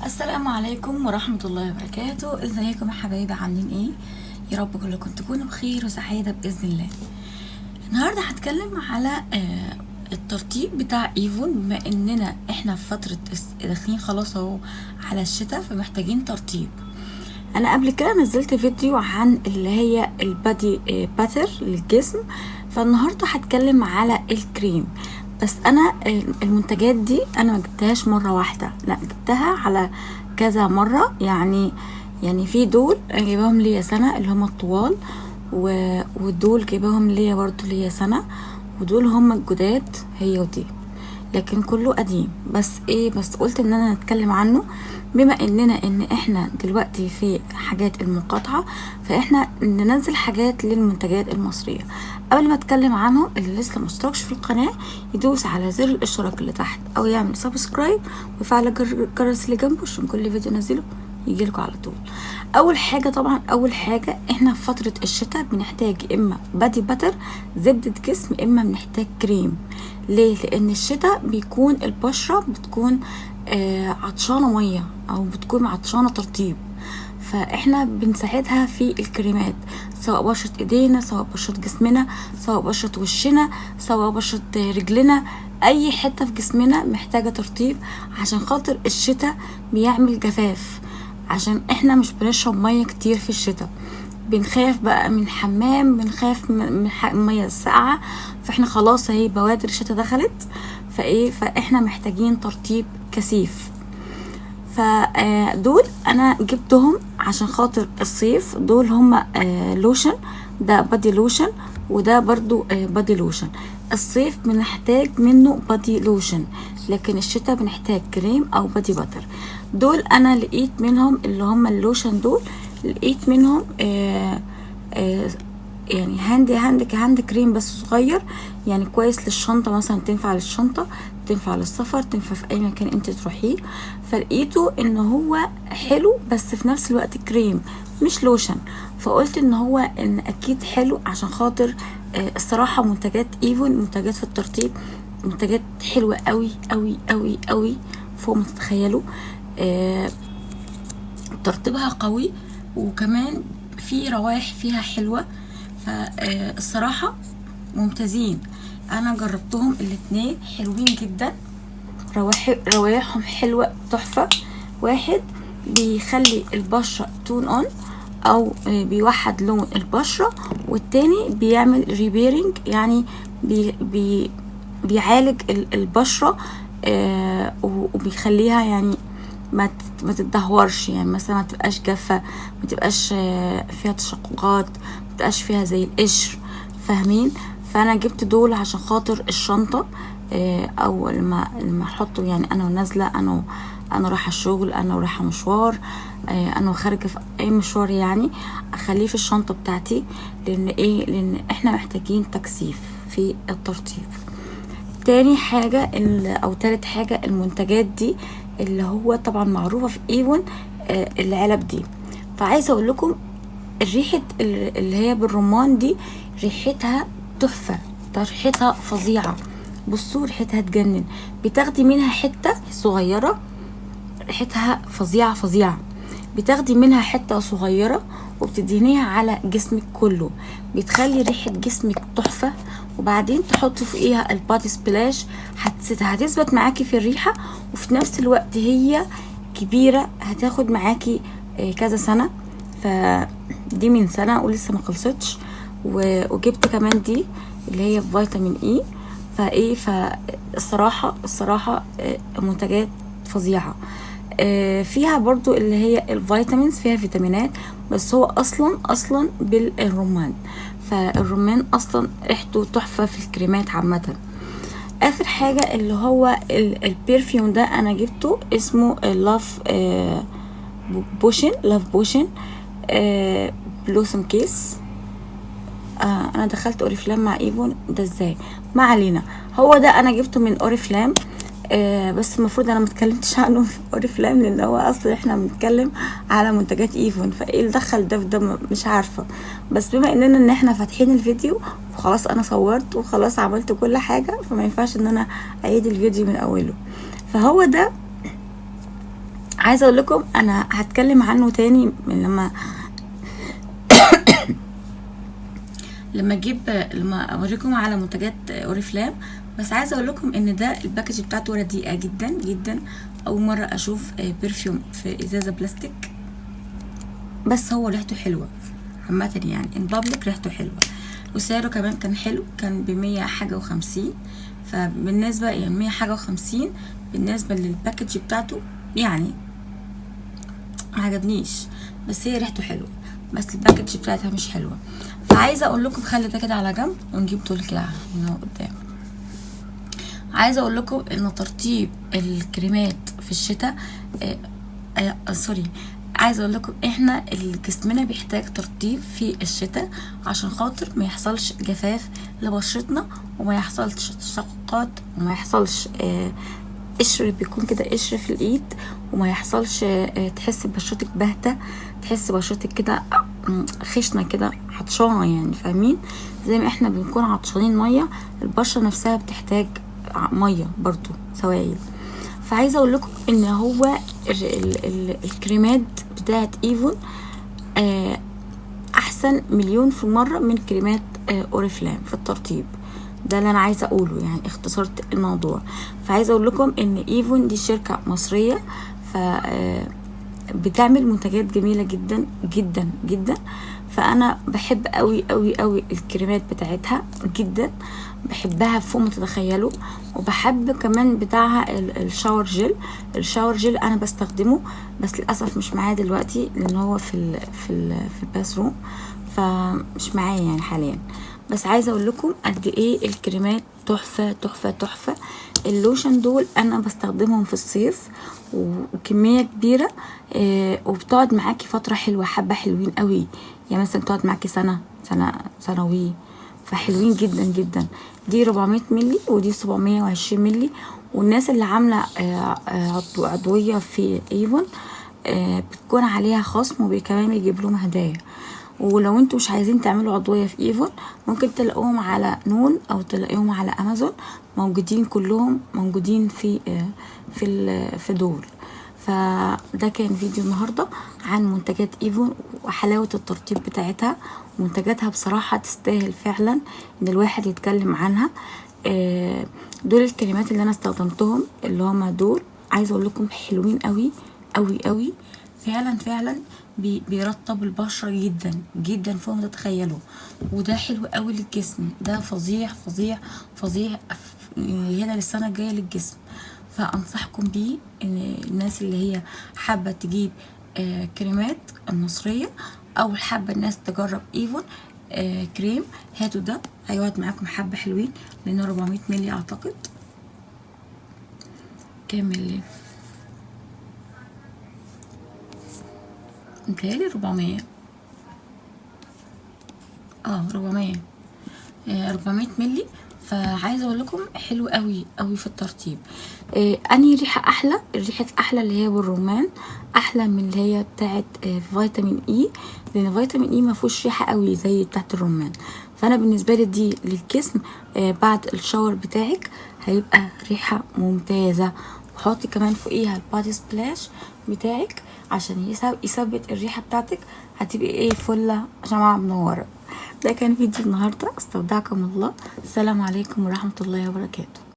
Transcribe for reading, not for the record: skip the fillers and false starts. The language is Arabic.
السلام عليكم ورحمة الله وبركاته. ازيكم يا حبايبي؟ عاملين ايه؟ يا رب كلكم تكونوا بخير وسعادة بإذن الله. النهاردة هتكلم على الترتيب بتاع ايفون، بما اننا احنا في فترة داخلين خلاص اهو على الشتاء، فمحتاجين ترتيب. انا قبل كده نزلت فيديو عن اللي هي البادي باتر للجسم، فالنهاردة هتكلم على الكريم. بس انا المنتجات دي انا ما جبتهاش مره واحده، لا جبتها على كذا مره. يعني في دول جايباهم ليا سنه اللي هم الطوال، ودول جايباهم ليا برضو ليا سنه، ودول هم الجداد هي ودي، لكن كله قديم. بس قلت ان انا نتكلم عنه، بما ان احنا دلوقتي في حاجات المقاطعة، فاحنا ننزل حاجات للمنتجات المصرية. قبل ما اتكلم عنهم، اللي لسه مشتركش في القناة يدوس على زر الاشتراك اللي تحت او يعمل سبسكرايب ويفعل الجرس اللي جنبه عشان كل فيديو نزله يجيلكوا على طول. اول حاجه احنا في فتره الشتاء بنحتاج اما بادي باتر زبده جسم، اما بنحتاج كريم. ليه؟ لان الشتاء بيكون البشره بتكون عطشانه ميه او بتكون عطشانه ترطيب، فاحنا بنساعدها في الكريمات، سواء بشرة ايدينا، سواء بشرة جسمنا، سواء بشرة وشنا، سواء بشرة رجلنا. اي حتة في جسمنا محتاجة ترطيب، عشان خاطر الشتاء بيعمل جفاف، عشان احنا مش بنشرب مية كتير في الشتاء، بنخاف بقى من الحمام، بنخاف من المية الساقعة، فاحنا خلاص اهي بوادر الشتاء دخلت، فاحنا محتاجين ترطيب كثيف. فدول انا جبتهم عشان خاطر الصيف. دول هما لوشن، ده بادي لوشن، وده برضو بادي لوشن. الصيف بنحتاج منه بادي لوشن، لكن الشتاء بنحتاج كريم او بادي باتر. دول انا لقيت منهم اللي هما اللوشن دول، لقيت منهم يعني هاند كريم بس صغير، يعني كويس للشنطة مثلا، تنفع للشنطة، تنفع للسفر، تنفع في اي مكان انت تروحيه. فلقيته ان هو حلو، بس في نفس الوقت كريم مش لوشن، فقلت ان هو ان اكيد حلو، عشان خاطر الصراحة منتجات ايفون، منتجات في الترطيب، منتجات حلوة قوي قوي قوي قوي فوق ما تتخيلوا. ترطيبها قوي، وكمان في روائح فيها حلوة، فالصراحة ممتازين. انا جربتهم الاتنين حلوين جدا، روايحهم حلوة تحفة. واحد بيخلي البشرة تون اون او بيوحد لون البشرة، والتاني بيعمل ريبيرنج، يعني بيعالج البشرة وبيخليها يعني ما تتدهورش، يعني مثلا ما تبقاش جافة، ما تبقاش فيها تشققات، ما تبقاش فيها زي القشر، فاهمين؟ فانا جبت دول عشان خاطر الشنطة، او لما احطه، يعني انا نازلة، انا رايحة الشغل، انا رايحة مشوار، انا خارجة في اي مشوار، يعني اخليه في الشنطة بتاعتي. لان احنا محتاجين تكثيف في الترطيب. تاني حاجة او تالت حاجة، المنتجات دي اللي هو طبعا معروفة في ايفون، العلب دي. فعايزة اقول لكم الريحة اللي هي بالرمان دي ريحتها تحفة، ريحتها فظيعة. بصوا ريحتها تجنن، بتاخدي منها حتة صغيرة ريحتها فظيعة فظيعة، بتاخدي منها حتة صغيرة وبتدهنيها على جسمك كله، بتخلي ريحة جسمك تحفة. وبعدين تحطي فوقيها البادي سبلاش، هتثبت معاكي في الريحة، وفي نفس الوقت هي كبيرة، هتاخد معاكي كذا سنة. فدي من سنة ولسه ما خلصتش. وجبت كمان دي اللي هي فيتامين اي. فالصراحة منتجات فظيعة. فيها برضو اللي هي الفيتامينز، فيها فيتامينات، بس هو اصلا بالرمان، فالرمان اصلا ريحته تحفة في الكريمات عامة. اخر حاجة اللي هو البرفيوم ده، انا جبته اسمه لاف بوشن بلوسم كيس. انا دخلت اوريفلام مع ايفون ده ازاي، ما علينا. هو ده انا جبته من اوريفلام، بس المفروض انا متكلمتش عنه في اوريفلام، لان هو اصلا احنا بنتكلم على منتجات ايفون، فايه اللي دخل ده في ده مش عارفه. بس بما ان احنا فاتحين الفيديو وخلاص، انا صورت وخلاص عملت كل حاجه، فما ينفعش ان انا اعيد الفيديو من اوله. فهو ده عايزه اقول لكم انا هتكلم عنه تاني من لما اوريكم على منتجات اوريفلام. بس عايزه اقول لكم ان ده الباكج بتاعته رديئه جدا جدا. اول مره اشوف برفيوم في ازازه بلاستيك، بس هو ريحته حلوه عامه، يعني ان بابليك ريحته حلوه، وسعره كمان كان حلو، كان ب100 حاجه و50. فبالنسبه يعني 100 حاجه و50 بالنسبه للباكج بتاعته يعني معجبنيش، بس هي ريحته حلوه، بس الباكج بتاعتها مش حلوه. فعايزه اقول لكم خلي ده كده على جنب ونجيب دول كده هنا قدام. عايزه اقول لكم ان ترطيب الكريمات في الشتاء سوري، عايزه اقول لكم احنا جسمنا بيحتاج ترطيب في الشتاء عشان خاطر ما يحصلش جفاف لبشرتنا، وما يحصلش تشققات، وما يحصلش قشر، بيكون كده قشر في الايد، وما يحصلش تحس ببشرتك باهته، تحس بشرتك كده خشنه كده عطشانه، يعني فاهمين؟ زي ما احنا بنكون عطشانين ميه، البشره نفسها بتحتاج ميه برضو سوائل. فعايزه اقول لكم ان هو الكريمات بتاعت ايفون احسن مليون في المره من كريمات اوريفلام في الترطيب. ده اللي انا عايزه اقوله، يعني اختصرت الموضوع. فعايزه اقول لكم ان ايفون دي شركه مصريه، ف بتعمل منتجات جميله جدا جدا جدا. فانا بحب قوي قوي قوي الكريمات بتاعتها جدا، بحبها فوق ما تتخيلوا. وبحب كمان بتاعها الشاور جل. الشاور جل انا بستخدمه، بس للاسف مش معايا دلوقتي لان هو في الباث روم، فمش معايا يعني حاليا. بس عايزه اقول لكم قد ايه الكريمات تحفه تحفه تحفه. اللوشن دول انا بستخدمهم في الصيف وكميه كبيره، وبتقعد معاكي فتره حلوه، حبه حلوين قوي، يعني مثلا بتقعد معاكي سنوي، فحلوين جدا جدا. دي 400 ملي ودي 720 ملي. والناس اللي عامله عضويه في ايفون بتكون عليها خصم، وكمان بيجيب لهم هدايا. ولو انتوا مش عايزين تعملوا عضوية في ايفون، ممكن تلاقوهم على نون او تلاقيهم على امازون، موجودين كلهم موجودين في دول. فده كان فيديو النهاردة عن منتجات ايفون وحلاوة الترطيب بتاعتها. منتجاتها بصراحة تستاهل فعلا ان الواحد يتكلم عنها. دول الكلمات اللي انا استخدمتهم اللي هما دول. عايزة اقول لكم حلوين قوي قوي قوي، فعلا فعلا بيرطب البشرة جدا جدا فوق ما تتخيلوا. وده حلو قوي للجسم، ده فظيع فظيع فظيع هنا للسنة الجاية للجسم. فانصحكم بيه ان الناس اللي هي حابة تجيب كريمات المصرية، او حابة الناس تجرب ايفون كريم، هاتوا ده هيقعد معاكم حبة حلوين، لانه 400 ملي اعتقد. كام ملي؟ متهيألي 400. 400 ملي. فعايزه اقول لكم حلو قوي قوي في الترطيب. انهي ريحه احلى؟ الريحه الاحلى اللي هي بالرمان، احلى من اللي هي بتاعه فيتامين اي، لان فيتامين اي ما فيهوش ريحه قوي زي بتاعه الرمان. فانا بالنسبه لي دي للجسم بعد الشاور بتاعك هيبقى ريحه ممتازه. وحطي كمان فوقيها البادي سبلاش بتاعك عشان يثبت الريحه بتاعتك، هتبقي ايه فله شمعة منوره. ده كان فيديو النهارده، استودعكم الله، السلام عليكم ورحمه الله وبركاته.